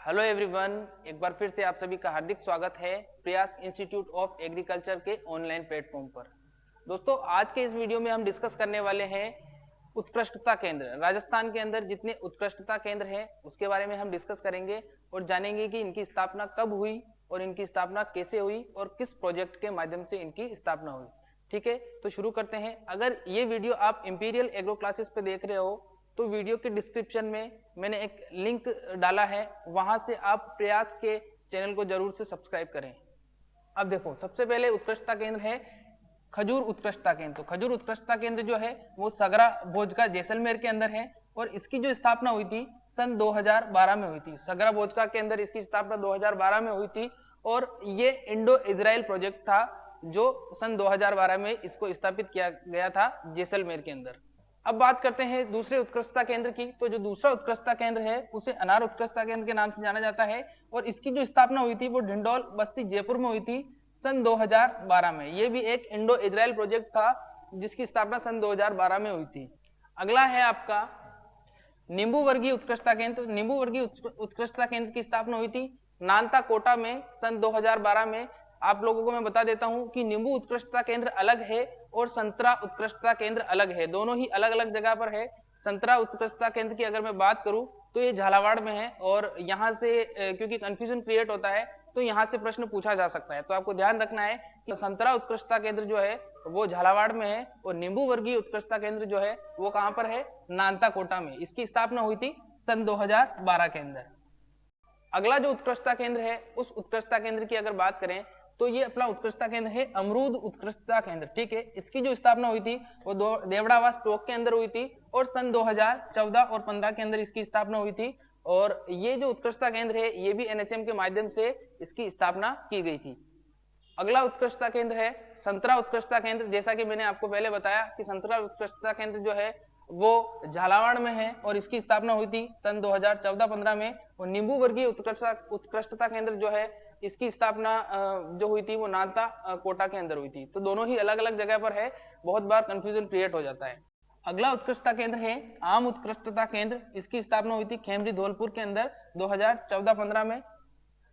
Hello everyone, एक बार फिर से आप सभी का हार्दिक स्वागत है प्रयास इंस्टीट्यूट ऑफ एग्रीकल्चर के ऑनलाइन प्लेटफॉर्म पर। दोस्तों, आज के इस वीडियो में हम डिस्कस करने वाले हैं उत्कृष्टता केंद्र। राजस्थान के अंदर जितने उत्कृष्टता केंद्र हैं उसके बारे में हम डिस्कस करेंगे और जानेंगे कि इनकी स्थापना कब हुई और इनकी स्थापना कैसे हुई और किस प्रोजेक्ट के माध्यम से इनकी स्थापना हुई। ठीक है, तो शुरू करते हैं। अगर ये वीडियो आप इंपीरियल एग्रो क्लासेस पे देख रहे हो तो वीडियो के डिस्क्रिप्शन में मैंने एक लिंक डाला है, वहां से आप प्रयास के चैनल को जरूर से सब्सक्राइब करें। अब देखो, सबसे पहले उत्कृष्टता केंद्र है खजूर उत्कृष्टता केंद्र। तो खजूर उत्कृष्टता केंद्र जो है वो सगरा भोजका जैसलमेर के अंदर है और इसकी जो स्थापना हुई थी सन 2012 में हुई थी। सगरा भोजका के अंदर इसकी स्थापना 2012 में हुई थी और ये इंडो इजराइल प्रोजेक्ट था जो सन 2012 में इसको स्थापित किया गया था जैसलमेर के अंदर। अब बात करते हैं दूसरे उत्कृष्टता केंद्र की। तो जो दूसरा उत्कृष्टता केंद्र है उसे अनार उत्कृष्टता केंद्र के नाम से जाना जाता है और इसकी जो स्थापना हुई थी वो ढिंडोल बस्ती जयपुर में हुई थी सन 2012 में। ये भी एक इंडो इजराइल प्रोजेक्ट था जिसकी स्थापना सन 2012 में हुई थी। अगला है आपका नींबू वर्गीय उत्कृष्टता केंद्र। नींबू वर्गीय उत्कृष्टता केंद्र की स्थापना हुई थी नानता कोटा में सन 2012 में। आप लोगों को मैं बता देता हूं कि नींबू उत्कृष्टता केंद्र अलग है और संतरा उत्कृष्टता केंद्र अलग है, दोनों ही अलग अलग जगह पर है। संतरा उत्कृष्टता केंद्र की अगर मैं बात करूं तो ये झालावाड़ में है और यहाँ से क्योंकि कंफ्यूजन क्रिएट होता है तो यहाँ से प्रश्न पूछा जा सकता है, तो आपको ध्यान रखना है कि संतरा उत्कृष्टता केंद्र जो है वो झालावाड़ में है और नींबू वर्गीय उत्कृष्टता केंद्र जो है वो कहाँ पर है, नानता कोटा में। इसकी स्थापना हुई थी सन 2012 के अंदर। अगला जो उत्कृष्टता केंद्र है उस उत्कृष्टता केंद्र की अगर बात करें तो ये अपना उत्कृष्टता केंद्र है अमरूद उत्कृष्टता केंद्र। ठीक है, इसकी जो स्थापना हुई थी वो देवड़ावास टोक के अंदर हुई थी और सन 2014 और 15 के अंदर इसकी स्थापना हुई थी और ये जो उत्कृष्टता केंद्र है ये भी एनएचएम के माध्यम से इसकी स्थापना की गई थी। अगला उत्कृष्टता केंद्र है संतरा उत्कृष्टता केंद्र। जैसा कि मैंने आपको पहले बताया कि संतरा उत्कृष्टता केंद्र जो है वो झालावाड़ में है और इसकी स्थापना हुई थी सन 2014-15 में। और नींबू वर्गीय उत्कृष्टता केंद्र जो है इसकी स्थापना जो हुई थी वो नानता कोटा के अंदर हुई थी। तो दोनों ही अलग अलग जगह पर है, बहुत बार कंफ्यूजन क्रिएट हो जाता है। अगला उत्कृष्टता केंद्र है आम उत्कृष्टता केंद्र। इसकी स्थापना हुई थी खेमरी धौलपुर के अंदर 2014-15 में।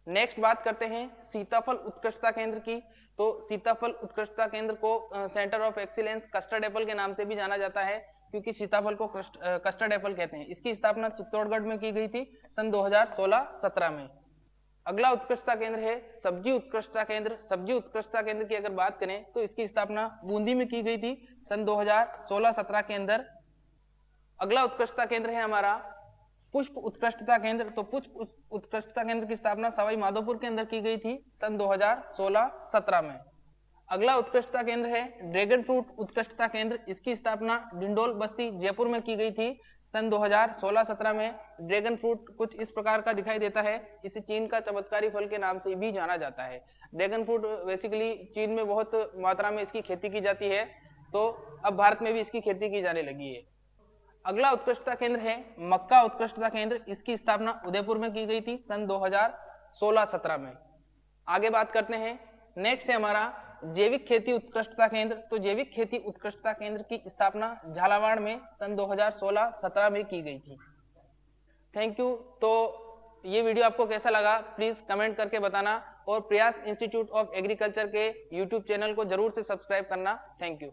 नेक्स्ट बात करते हैं सीताफल उत्कृष्टता केंद्र की। तो सीताफल उत्कृष्टता केंद्र को centre of excellence custard Apple के नाम से भी जाना जाता है क्योंकि सीताफल को कस्टर्ड एप्पल कहते हैं। इसकी स्थापना चित्तौड़गढ़ में की गई थी सन 2016-17 में। अगला उत्कृष्टता केंद्र है सब्जी उत्कृष्टता केंद्र। सब्जी उत्कृष्टता केंद्र की अगर बात करें तो इसकी स्थापना बूंदी में की गई थी सन 2016-17 के अंदर। अगला उत्कृष्टता केंद्र है हमारा पुष्प उत्कृष्टता केंद्र। तो पुष्प उत्कृष्टता केंद्र की स्थापना सवाई माधोपुर के अंदर की गई थी सन 2016-17 में। अगला उत्कृष्टता केंद्र है ड्रैगन फ्रूट उत्कृष्टता केंद्र। इसकी स्थापना डिंडोल बस्ती जयपुर में की गई थी सन 2016-17 में। ड्रैगन फ्रूट कुछ इस प्रकार का दिखाई देता है, इसे चीन का चमत्कारी फल के नाम से भी जाना जाता है। ड्रैगन फ्रूट बेसिकली चीन में बहुत मात्रा में इसकी खेती की जाती है, तो अब भारत में भी इसकी खेती की जाने लगी है। अगला उत्कृष्टता केंद्र है मक्का उत्कृष्टता केंद्र। इसकी स्थापना उदयपुर में की गई थी सन 2016-17 में। आगे बात करते हैं, नेक्स्ट है हमारा जैविक खेती उत्कृष्टता केंद्र। तो जैविक खेती उत्कृष्टता केंद्र की स्थापना झालावाड़ में सन 2016-17 में की गई थी। Thank you. तो ये वीडियो आपको कैसा लगा प्लीज कमेंट करके बताना और प्रयास इंस्टीट्यूट ऑफ एग्रीकल्चर के यूट्यूब चैनल को जरूर से सब्सक्राइब करना। Thank you.